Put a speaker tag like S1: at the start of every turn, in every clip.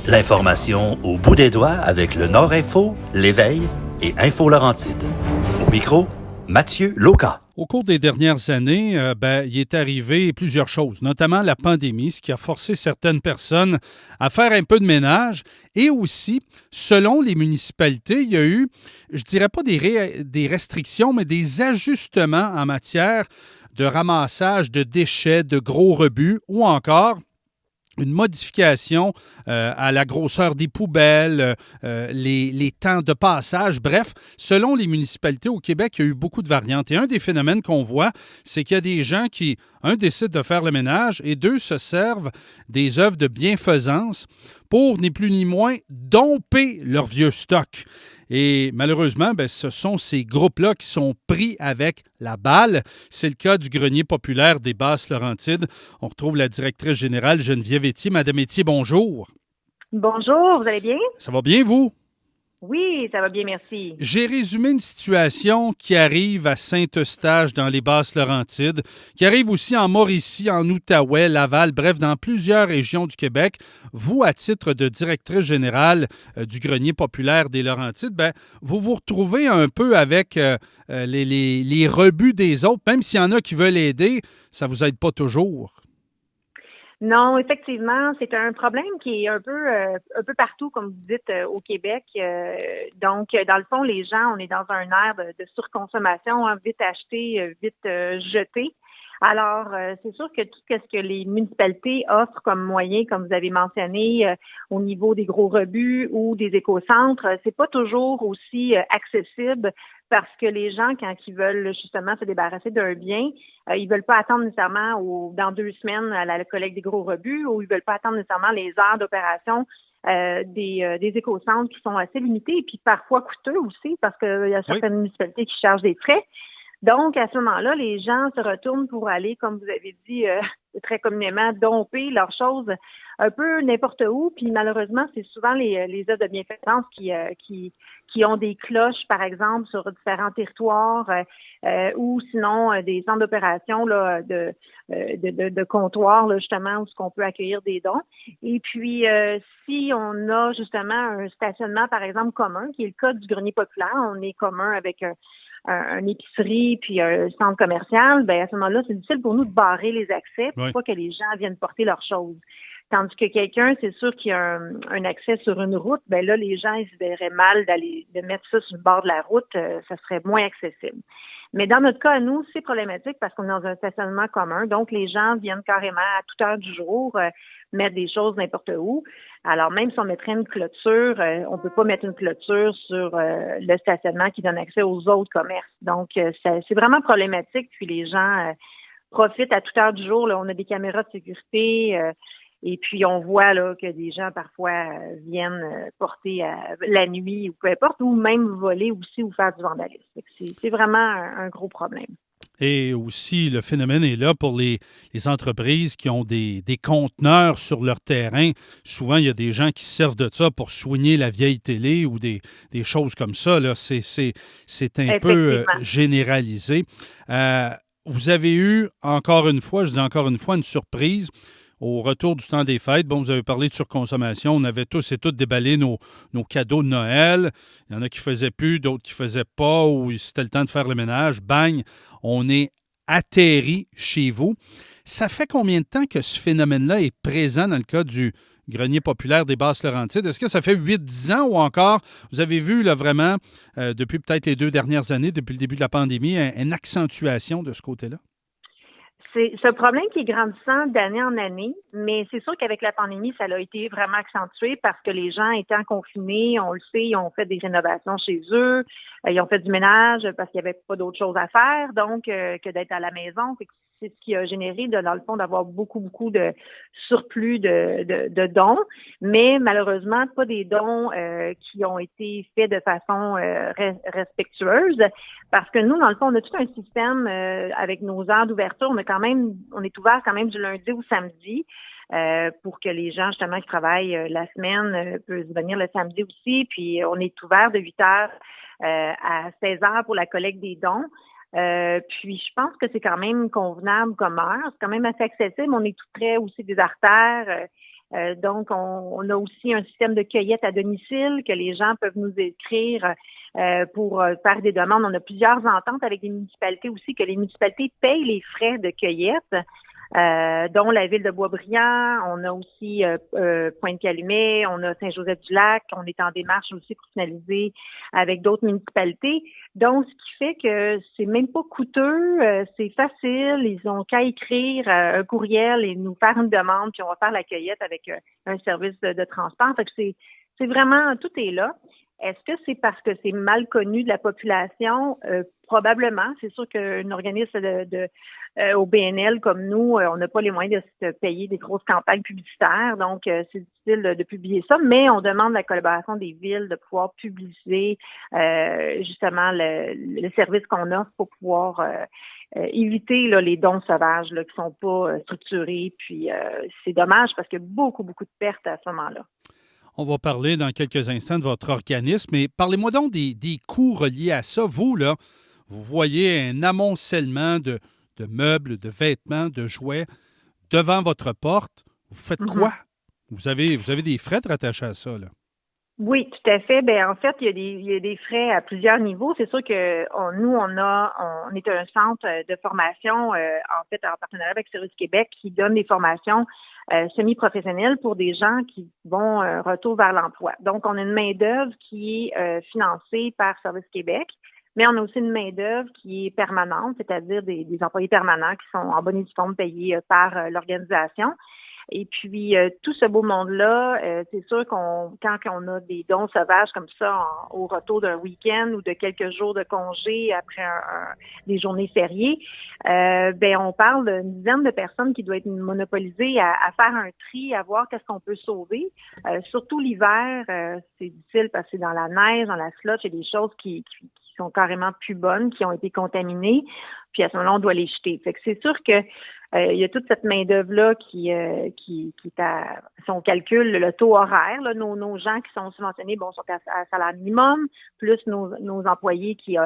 S1: L'information au bout des doigts avec le Nord Info, l'Éveil et Info Laurentide. Au micro, Mathieu Loca.
S2: Au cours des dernières années, il est arrivé plusieurs choses, notamment la pandémie, ce qui a forcé certaines personnes à faire un peu de ménage. Et aussi, selon les municipalités, il y a eu, je dirais pas des restrictions, mais des ajustements en matière de ramassage de déchets, de gros rebuts ou encore une modification à la grosseur des poubelles, les temps de passage. Bref, selon les municipalités au Québec, il y a eu beaucoup de variantes. Et un des phénomènes qu'on voit, c'est qu'il y a des gens qui, un, décident de faire le ménage et deux, se servent des œuvres de bienfaisance pour, ni plus ni moins, domper leur vieux stock. Et malheureusement, ce sont ces groupes-là qui sont pris avec la balle. C'est le cas du Grenier populaire des Basses-Laurentides. On retrouve la directrice générale Geneviève Etier. Madame Etier, bonjour.
S3: Bonjour, vous allez bien?
S2: Ça va bien, vous?
S3: Oui, ça va bien, merci.
S2: J'ai résumé une situation qui arrive à Saint-Eustache dans les Basses-Laurentides, qui arrive aussi en Mauricie, en Outaouais, Laval, bref, dans plusieurs régions du Québec. Vous, à titre de directrice générale du Grenier populaire des Laurentides, vous vous retrouvez un peu avec les rebuts des autres, même s'il y en a qui veulent aider, ça ne vous aide pas toujours.
S3: Non, effectivement, c'est un problème qui est un peu partout, comme vous dites, au Québec. Donc, dans le fond, les gens, on est dans un air de surconsommation, hein, vite acheté, vite jeté. Alors, c'est sûr que tout ce que les municipalités offrent comme moyen, comme vous avez mentionné, au niveau des gros rebuts ou des écocentres, c'est pas toujours aussi accessible parce que les gens, quand ils veulent justement se débarrasser d'un bien, ils veulent pas attendre nécessairement dans 2 semaines à la collecte des gros rebuts ou ils veulent pas attendre nécessairement les heures d'opération des écocentres qui sont assez limités et puis parfois coûteux aussi parce qu'il y a certaines municipalités qui chargent des frais. Donc, à ce moment-là, les gens se retournent pour aller, comme vous avez dit très communément, domper leurs choses un peu n'importe où. Puis malheureusement, c'est souvent les œuvres de bienfaisance qui ont des cloches, par exemple, sur différents territoires, ou sinon des centres d'opération là, de comptoirs, là, justement, où ce qu'on peut accueillir des dons. Et puis, si on a justement un stationnement, par exemple, commun, qui est le cas du Grenier populaire, on est commun avec une épicerie puis un centre commercial, à ce moment-là, c'est difficile pour nous de barrer les accès pour pas que les gens viennent porter leurs choses. Tandis que quelqu'un, c'est sûr qu'il y a un accès sur une route, là, les gens, ils se verraient mal de mettre ça sur le bord de la route, ça serait moins accessible. Mais dans notre cas, à nous, c'est problématique parce qu'on est dans un stationnement commun. Donc, les gens viennent carrément à toute heure du jour mettre des choses n'importe où. Alors, même si on mettrait une clôture, on peut pas mettre une clôture sur le stationnement qui donne accès aux autres commerces. Donc, c'est vraiment problématique. Puis, les gens profitent à toute heure du jour. Là, on a des caméras de sécurité. Et puis, on voit là que des gens, parfois, viennent porter la nuit ou peu importe, ou même voler aussi ou faire du vandalisme. C'est vraiment un gros problème.
S2: Et aussi, le phénomène est là pour les entreprises qui ont des conteneurs sur leur terrain. Souvent, il y a des gens qui se servent de ça pour soigner la vieille télé ou des choses comme ça. Là. C'est un peu généralisé. Vous avez eu, encore une fois, une surprise. Au retour du temps des fêtes, vous avez parlé de surconsommation. On avait tous et toutes déballé nos cadeaux de Noël. Il y en a qui ne faisaient plus, d'autres qui ne faisaient pas, ou c'était le temps de faire le ménage. Bang, on est atterri chez vous. Ça fait combien de temps que ce phénomène-là est présent dans le cas du Grenier populaire des Basses-Laurentides? Est-ce que ça fait 8-10 ans ou encore, vous avez vu là, vraiment, depuis peut-être les 2 dernières années, depuis le début de la pandémie, une accentuation de ce côté-là?
S3: C'est un problème qui est grandissant d'année en année, mais c'est sûr qu'avec la pandémie, ça a été vraiment accentué parce que les gens étant confinés, on le sait, ils ont fait des rénovations chez eux, ils ont fait du ménage parce qu'il n'y avait pas d'autre chose à faire, donc que d'être à la maison. C'est ce qui a généré, dans le fond, d'avoir beaucoup de surplus de dons, mais malheureusement, pas des dons qui ont été faits de façon respectueuse, parce que nous, dans le fond, on a tout un système avec nos heures d'ouverture. On est ouvert quand même du lundi au samedi. Pour que les gens, justement, qui travaillent la semaine peuvent venir le samedi aussi. Puis, on est ouvert de 8 heures à 16 heures pour la collecte des dons. Puis, je pense que c'est quand même convenable comme heure. C'est quand même assez accessible. On est tout près aussi des artères. Donc, on a aussi un système de cueillette à domicile que les gens peuvent nous écrire pour faire des demandes. On a plusieurs ententes avec des municipalités aussi, que les municipalités payent les frais de cueillette. Dont la ville de Boisbriand, on a aussi Pointe-Calumet, on a Saint-Joseph-du-Lac, on est en démarche aussi pour finaliser avec d'autres municipalités. Donc, ce qui fait que c'est même pas coûteux, c'est facile, ils ont qu'à écrire un courriel et nous faire une demande, puis on va faire la cueillette avec un service de transport. Fait que c'est vraiment, tout est là. Est-ce que c'est parce que c'est mal connu de la population? Probablement. C'est sûr qu'un organisme au BNL comme nous, on n'a pas les moyens de se payer des grosses campagnes publicitaires, donc c'est difficile de publier ça, mais on demande la collaboration des villes de pouvoir publiciser justement le service qu'on offre pour pouvoir éviter là, les dons sauvages là, qui sont pas structurés. Puis c'est dommage parce qu'il y a beaucoup, beaucoup de pertes à ce moment-là.
S2: On va parler dans quelques instants de votre organisme, mais parlez-moi donc des coûts reliés à ça. Vous, là, vous voyez un amoncellement de meubles, de vêtements, de jouets devant votre porte. Vous faites quoi? Vous avez des frais de rattachés à ça, là?
S3: Oui, tout à fait. En fait, il y a des frais à plusieurs niveaux. C'est sûr que on est un centre de formation, en fait, en partenariat avec Service Québec, qui donne des formations semi-professionnelles pour des gens qui vont retour vers l'emploi. Donc, on a une main-d'œuvre qui est financée par Service Québec, mais on a aussi une main-d'œuvre qui est permanente, c'est-à-dire des employés permanents qui sont en bonne et due forme payés par l'organisation. Et puis, tout ce beau monde-là, c'est sûr quand on a des dons sauvages comme ça au retour d'un week-end ou de quelques jours de congé après des journées fériées, on parle d'une dizaine de personnes qui doivent être monopolisées à faire un tri, à voir qu'est-ce qu'on peut sauver. Surtout l'hiver, c'est difficile parce que c'est dans la neige, dans la slush, il y a des choses qui sont carrément plus bonnes, qui ont été contaminées, puis à ce moment-là, on doit les jeter. Fait que c'est sûr que il y a toute cette main-d'œuvre-là qui est à, si on calcule le taux horaire, là, nos gens qui sont subventionnés, sont à salaire minimum, plus nos employés qui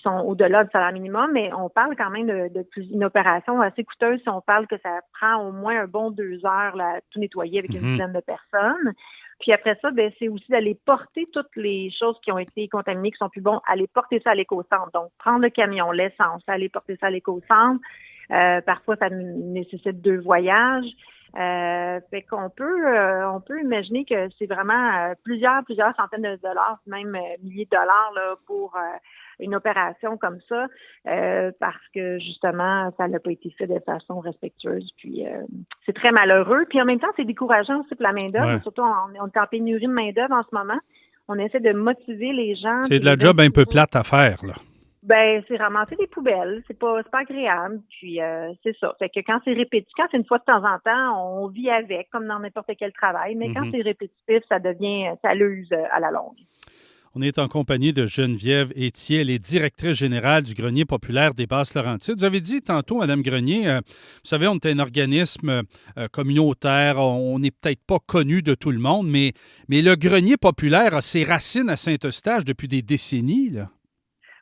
S3: sont au-delà du salaire minimum, mais on parle quand même de une opération assez coûteuse si on parle que ça prend au moins un bon 2 heures là, à tout nettoyer avec une dizaine de personnes. Puis après ça, c'est aussi d'aller porter toutes les choses qui ont été contaminées, qui sont plus bonnes, aller porter ça à l'éco-centre. Donc, prendre le camion, l'essence, aller porter ça à l'éco-centre. Parfois, ça nécessite 2 voyages. Fait qu'on on peut imaginer que c'est vraiment plusieurs centaines de dollars, même milliers de dollars là, pour une opération comme ça, parce que justement, ça n'a pas été fait de façon respectueuse. Puis c'est très malheureux. Puis en même temps, c'est décourageant aussi pour la main-d'œuvre. Ouais. Surtout, on est en pénurie de main-d'œuvre en ce moment. On essaie de motiver les gens.
S2: C'est de la job un peu plate à faire, là.
S3: C'est ramasser des poubelles, c'est pas agréable, puis c'est ça. Fait que quand c'est répétitif, quand c'est une fois de temps en temps, on vit avec, comme dans n'importe quel travail, mais quand c'est répétitif, ça l'use à la longue.
S2: On est en compagnie de Geneviève Étier, elle est directrice générale du Grenier populaire des Basses-Laurentides. Vous avez dit tantôt, Mme Grenier, vous savez, on est un organisme communautaire, on n'est peut-être pas connu de tout le monde, mais le Grenier populaire a ses racines à Saint-Eustache depuis des décennies, là.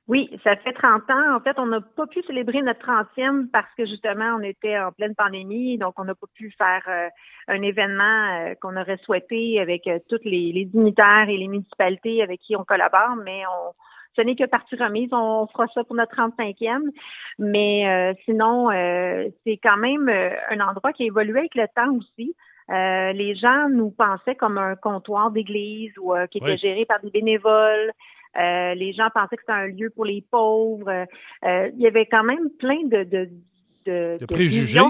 S3: Oui, ça fait 30 ans. En fait, on n'a pas pu célébrer notre 30e parce que justement, on était en pleine pandémie, donc on n'a pas pu faire un événement qu'on aurait souhaité avec tous les dignitaires et les municipalités avec qui on collabore, mais ce n'est que partie remise. On fera ça pour notre 35e, mais sinon, c'est quand même un endroit qui a évolué avec le temps aussi. Les gens nous pensaient comme un comptoir d'église ou qui était géré par des bénévoles. Les gens pensaient que c'était un lieu pour les pauvres. Il y avait quand même plein de
S2: préjugés.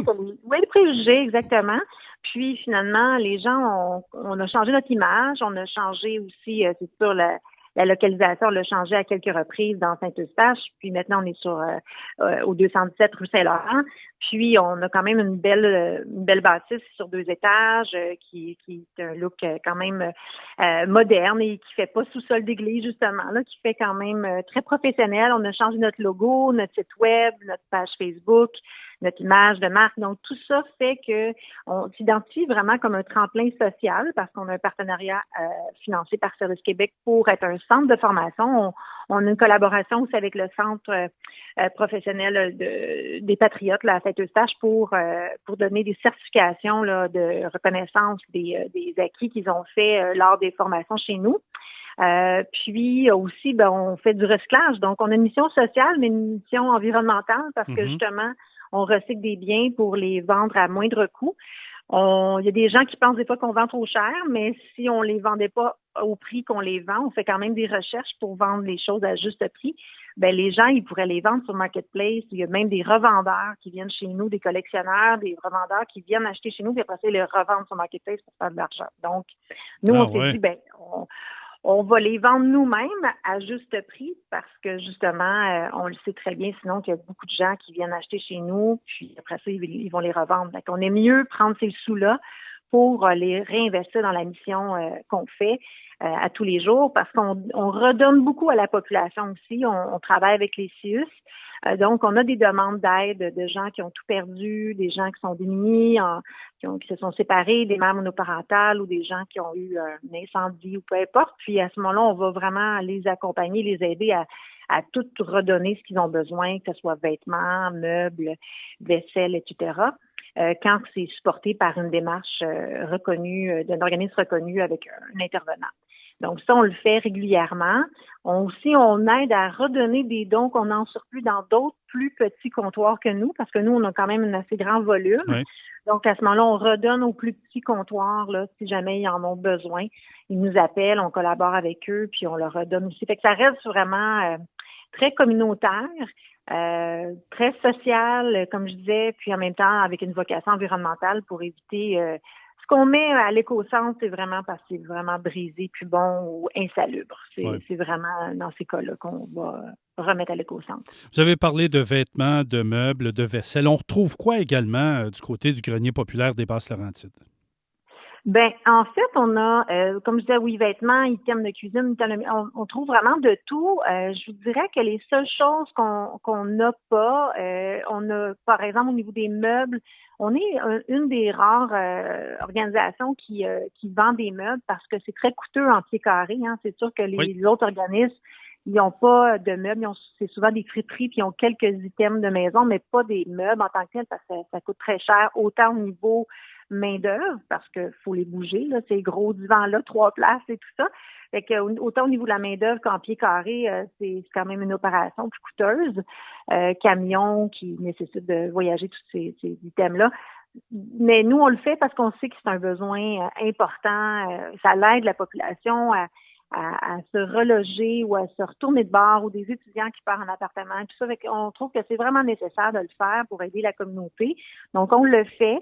S3: Oui, de préjugés, exactement. Puis finalement, les gens, on a changé notre image, on a changé aussi, c'est sûr, la localisation, on l'a changé à quelques reprises dans Saint-Eustache. Puis maintenant, on est au 217 rue Saint-Laurent. Puis on a quand même une belle bâtisse sur 2 étages qui est un look quand même moderne et qui fait pas sous-sol d'église justement, là, qui fait quand même très professionnel. On a changé notre logo, notre site web, notre page Facebook. notre image de marque. Donc, tout ça fait que on s'identifie vraiment comme un tremplin social parce qu'on a un partenariat financé par Service Québec pour être un centre de formation. On a une collaboration aussi avec le centre professionnel des Patriotes là, à Saint-Eustache pour donner des certifications là, de reconnaissance des acquis qu'ils ont fait lors des formations chez nous. Puis aussi, on fait du recyclage. Donc, on a une mission sociale, mais une mission environnementale parce que justement, on recycle des biens pour les vendre à moindre coût. Il y a des gens qui pensent des fois qu'on vend trop cher, mais si on les vendait pas au prix qu'on les vend, on fait quand même des recherches pour vendre les choses à juste prix. Les gens, ils pourraient les vendre sur Marketplace. Il y a même des revendeurs qui viennent chez nous, des collectionneurs, des revendeurs qui viennent acheter chez nous, puis après ça, ils les revendent sur Marketplace pour faire de l'argent. Donc, nous, on s'est dit, on va les vendre nous-mêmes à juste prix parce que, justement, on le sait très bien, sinon qu'il y a beaucoup de gens qui viennent acheter chez nous, puis après ça, ils vont les revendre. Donc, on est mieux prendre ces sous-là pour les réinvestir dans la mission qu'on fait à tous les jours parce qu'on redonne beaucoup à la population aussi. On travaille avec les CIUS. Donc, on a des demandes d'aide de gens qui ont tout perdu, des gens qui sont démunis, qui se sont séparés, des mères monoparentales ou des gens qui ont eu un incendie ou peu importe. Puis, à ce moment-là, on va vraiment les accompagner, les aider à tout redonner ce qu'ils ont besoin, que ce soit vêtements, meubles, vaisselle, etc., quand c'est supporté par une démarche reconnue, d'un organisme reconnu avec un intervenant. Donc ça, on le fait régulièrement. On aide à redonner des dons qu'on a en surplus dans d'autres plus petits comptoirs que nous, parce que nous, on a quand même un assez grand volume. Oui. Donc à ce moment-là, on redonne aux plus petits comptoirs, là, si jamais ils en ont besoin. Ils nous appellent, on collabore avec eux, puis on leur redonne aussi. Fait que ça reste vraiment très communautaire. Très social, comme je disais, puis en même temps avec une vocation environnementale pour éviter ce qu'on met à l'éco-centre, c'est vraiment parce que c'est vraiment brisé, plus bon ou insalubre. C'est vraiment dans ces cas-là qu'on va remettre à l'éco-centre.
S2: Vous avez parlé de vêtements, de meubles, de vaisselle. On retrouve quoi également du côté du grenier populaire des Basses-Laurentides?
S3: En fait, on a, comme je disais, oui, vêtements, items de cuisine, on trouve vraiment de tout. Je vous dirais que les seules choses qu'on n'a pas, on a, par exemple, au niveau des meubles, on est une des rares organisations qui vend des meubles parce que c'est très coûteux en pieds carrés. Hein. C'est sûr que les autres organismes, ils n'ont pas de meubles, c'est souvent des friperies, puis ils ont quelques items de maison, mais pas des meubles en tant que tel, parce que ça coûte très cher, autant au niveau main-d'œuvre, parce qu'il faut les bouger, là, ces gros divans-là, 3 places et tout ça. Fait que, autant au niveau de la main-d'œuvre qu'en pied carré, c'est quand même une opération plus coûteuse. Camion qui nécessite de voyager tous ces items-là. Mais nous, on le fait parce qu'on sait que c'est un besoin important. Ça l'aide la population à se reloger ou à se retourner de bord ou des étudiants qui partent en appartement, tout ça. On trouve que c'est vraiment nécessaire de le faire pour aider la communauté. Donc, on le fait.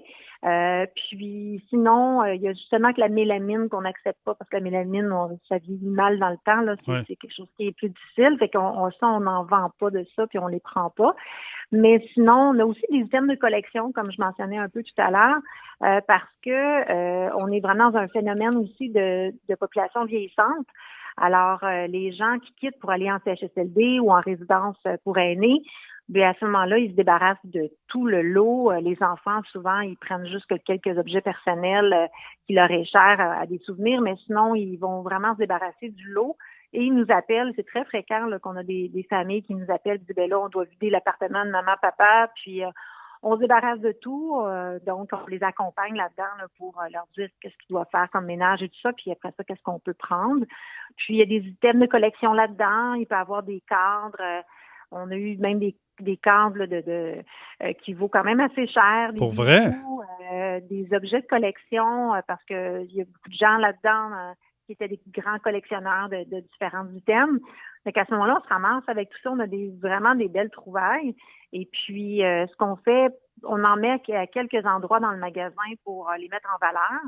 S3: Puis, sinon, il y a justement que la mélamine qu'on n'accepte pas parce que la mélamine, ça vieillit mal dans le temps. Là, c'est quelque chose qui est plus difficile. Fait qu'on n'en vend pas de ça puis on les prend pas. Mais sinon, on a aussi des items de collection, comme je mentionnais un peu tout à l'heure, parce que on est vraiment dans un phénomène aussi de population vieillissante. Alors, les gens qui quittent pour aller en CHSLD ou en résidence pour aînés, à ce moment-là, ils se débarrassent de tout le lot. Les enfants, souvent, ils prennent juste quelques objets personnels qui leur est cher à des souvenirs, mais sinon, ils vont vraiment se débarrasser du lot. Et ils nous appellent, c'est très fréquent là, qu'on a des familles qui nous appellent, disent là, on doit vider l'appartement de maman, papa, puis on se débarrasse de tout. Donc, on les accompagne là-dedans là, pour leur dire qu'est-ce qu'ils doivent faire comme ménage et tout ça, puis après ça, qu'est-ce qu'on peut prendre. Puis, il y a des items de collection là-dedans. Il peut y avoir des cadres. On a eu même des cadres là, qui vaut quand même assez cher.
S2: Pour vrai?
S3: Des objets de collection, parce que il y a beaucoup de gens là-dedans qui étaient des grands collectionneurs de différents items. Donc, à ce moment-là, on se ramasse avec tout ça. On a vraiment des belles trouvailles. Et puis, ce qu'on fait, on en met à quelques endroits dans le magasin pour les mettre en valeur,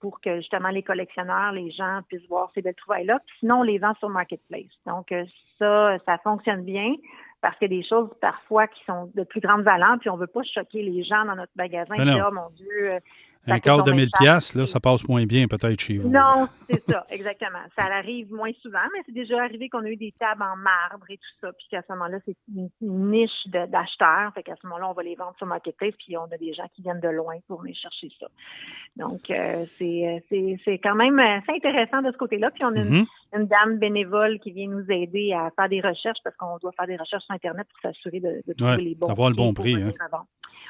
S3: pour que, justement, les collectionneurs, les gens puissent voir ces belles trouvailles-là. Puis sinon, on les vend sur Marketplace. Donc, ça fonctionne bien parce qu'il y a des choses, parfois, qui sont de plus grande valeur, puis on veut pas choquer les gens dans notre magasin. Puis, oh mon Dieu,
S2: Un quart de 1000 piastres, là, ça passe moins bien peut-être chez vous.
S3: Non, c'est ça, exactement. Ça arrive moins souvent, mais c'est déjà arrivé qu'on a eu des tables en marbre et tout ça, puis qu'à ce moment-là, c'est une niche d'acheteurs. Fait qu'à ce moment-là, on va les vendre sur Marketplace, puis on a des gens qui viennent de loin pour venir chercher ça. Donc, c'est quand même assez intéressant de ce côté-là. Puis on a une dame bénévole qui vient nous aider à faire des recherches, parce qu'on doit faire des recherches sur Internet pour s'assurer de trouver les bons prix.
S2: Avoir le bon prix.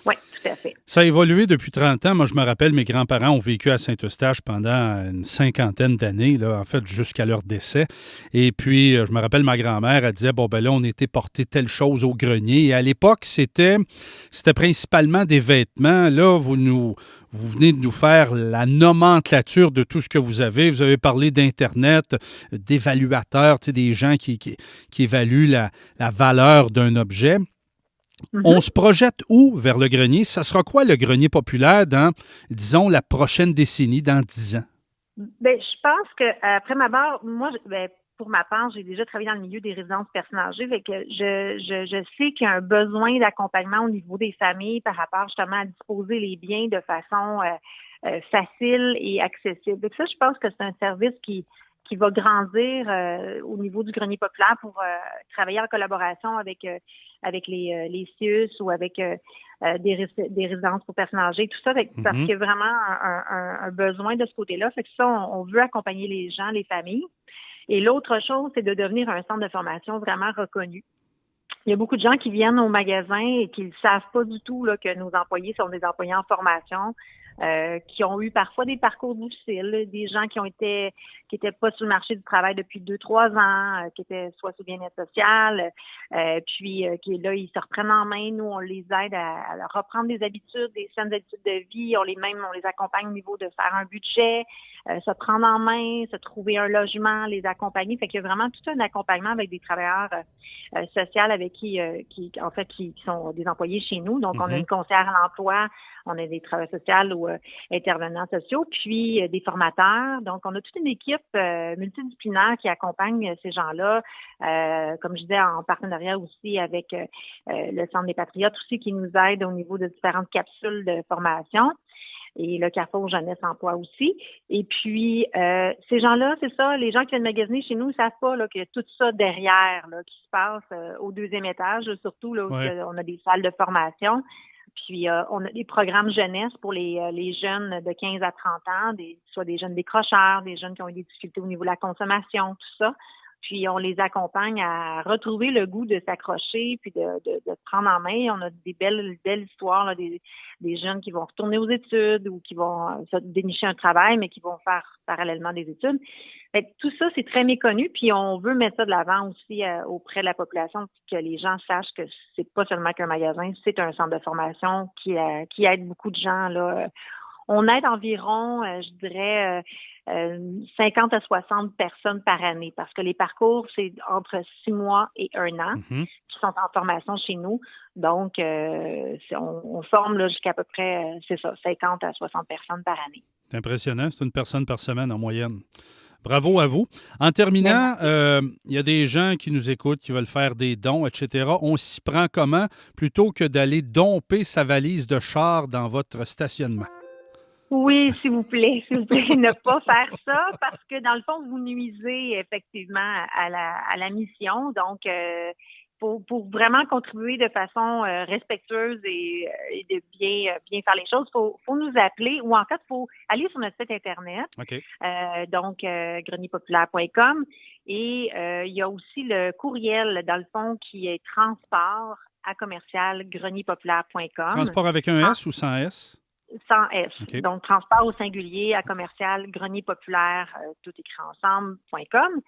S3: Oui, tout à fait.
S2: Ça a évolué depuis 30 ans. Moi, je me rappelle, mes grands-parents ont vécu à Saint-Eustache pendant une cinquantaine d'années, là, en fait, jusqu'à leur décès. Et puis, je me rappelle, ma grand-mère, elle disait, bon, ben là, on était porté telle chose au grenier. Et à l'époque, c'était principalement des vêtements. Là, vous venez de nous faire la nomenclature de tout ce que vous avez. Vous avez parlé d'Internet, d'évaluateurs, tu sais, des gens qui évaluent la valeur d'un objet. On se projette où vers le grenier? Ça sera quoi le grenier populaire dans, disons, la prochaine décennie, dans 10 ans?
S3: Bien, je pense que après ma barre, moi, pour ma part, j'ai déjà travaillé dans le milieu des résidences personnes âgées, fait que je sais qu'il y a un besoin d'accompagnement au niveau des familles par rapport justement à disposer les biens de façon facile et accessible. Donc ça, je pense que c'est un service qui va grandir au niveau du grenier populaire pour travailler en collaboration avec les CIUS ou avec des résidences pour personnes âgées, tout ça, parce qu'il y a vraiment un besoin de ce côté-là. Fait que ça, on veut accompagner les gens, les familles. Et l'autre chose, c'est de devenir un centre de formation vraiment reconnu. Il y a beaucoup de gens qui viennent au magasin et qui ne savent pas du tout là, que nos employés sont des employés en formation, qui ont eu parfois des parcours difficiles, des gens qui étaient pas sur le marché du travail depuis 2-3 ans, qui étaient soit sous bien-être social, puis qui là, ils se reprennent en main. Nous, on les aide à reprendre des habitudes, des saines habitudes de vie. On les accompagne au niveau de faire un budget, se prendre en main, se trouver un logement, les accompagner. Fait qu'il y a vraiment tout un accompagnement avec des travailleurs sociaux avec qui sont des employés chez nous. Donc, on a une conseillère à l'emploi, on a des travailleurs sociaux ou intervenants sociaux, puis des formateurs. Donc, on a toute une équipe multidisciplinaire qui accompagne ces gens-là, comme je disais, en partenariat aussi avec le Centre des Patriotes aussi, qui nous aide au niveau de différentes capsules de formation. Et le Carrefour Jeunesse Emploi aussi. Et puis, ces gens-là, c'est ça, les gens qui viennent magasiner chez nous ne savent pas là, qu'il y a tout ça derrière là, qui se passe au 2e étage, surtout là où on a des salles de formation. Puis, on a des programmes jeunesse pour les jeunes de 15 à 30 ans, soit des jeunes décrocheurs, des jeunes qui ont eu des difficultés au niveau de la consommation, tout ça. Puis, on les accompagne à retrouver le goût de s'accrocher puis de prendre en main. On a des belles histoires, là, des jeunes qui vont retourner aux études ou qui vont se dénicher un travail, mais qui vont faire parallèlement des études. Fait que tout ça, c'est très méconnu. Puis, on veut mettre ça de l'avant aussi auprès de la population, que les gens sachent que c'est pas seulement qu'un magasin, c'est un centre de formation qui aide beaucoup de gens, là. On aide environ, je dirais, 50 à 60 personnes par année, parce que les parcours, c'est entre 6 mois et 1 an qui sont en formation chez nous. Donc, on forme là, jusqu'à peu près, 50 à 60 personnes par année.
S2: C'est impressionnant, c'est une personne par semaine en moyenne. Bravo à vous. En terminant, il y a des gens qui nous écoutent, qui veulent faire des dons, etc. On s'y prend comment plutôt que d'aller domper sa valise de char dans votre stationnement?
S3: Oui, s'il vous plaît, ne pas faire ça parce que dans le fond, vous nuisez effectivement à la mission. Donc, pour vraiment contribuer de façon respectueuse et de bien faire les choses, faut nous appeler ou en fait, faut aller sur notre site Internet, donc grenierpopulaire.com et il y a aussi le courriel, dans le fond, qui est transport@grenierpopulaire.com.
S2: Transport avec un S ou sans S?
S3: Sans S. Donc, transport au singulier @grenierpopulaire, tout écrit ensemble.com.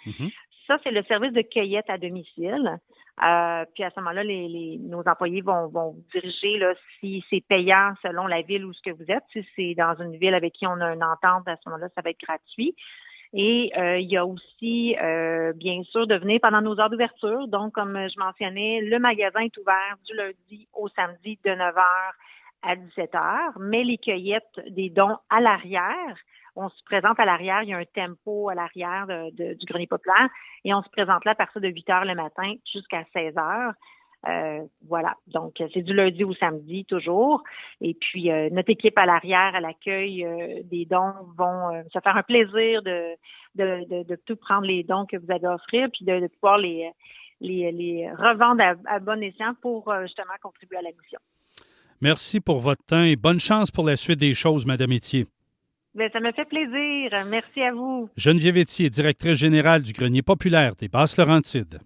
S3: Ça, c'est le service de cueillette à domicile. Puis à ce moment-là, nos employés vont vous diriger là, si c'est payant selon la ville où ce que vous êtes. Si c'est dans une ville avec qui on a une entente, à ce moment-là, ça va être gratuit. Et il y a aussi, bien sûr, de venir pendant nos heures d'ouverture. Donc, comme je mentionnais, le magasin est ouvert du lundi au samedi de 9h à 17h, mais les cueillettes des dons à l'arrière, on se présente à l'arrière, il y a un tempo à l'arrière du grenier populaire et on se présente là à partir de 8h le matin jusqu'à 16h. Voilà. Donc, c'est du lundi au samedi toujours. Et puis, notre équipe à l'arrière, à l'accueil des dons, vont se faire un plaisir de tout prendre les dons que vous avez à offrir, puis de pouvoir les revendre à bon escient pour justement contribuer à la mission.
S2: Merci pour votre temps et bonne chance pour la suite des choses, Madame Étier.
S3: Bien, ça me fait plaisir. Merci à vous.
S2: Geneviève Étier, directrice générale du Grenier populaire des Basses-Laurentides.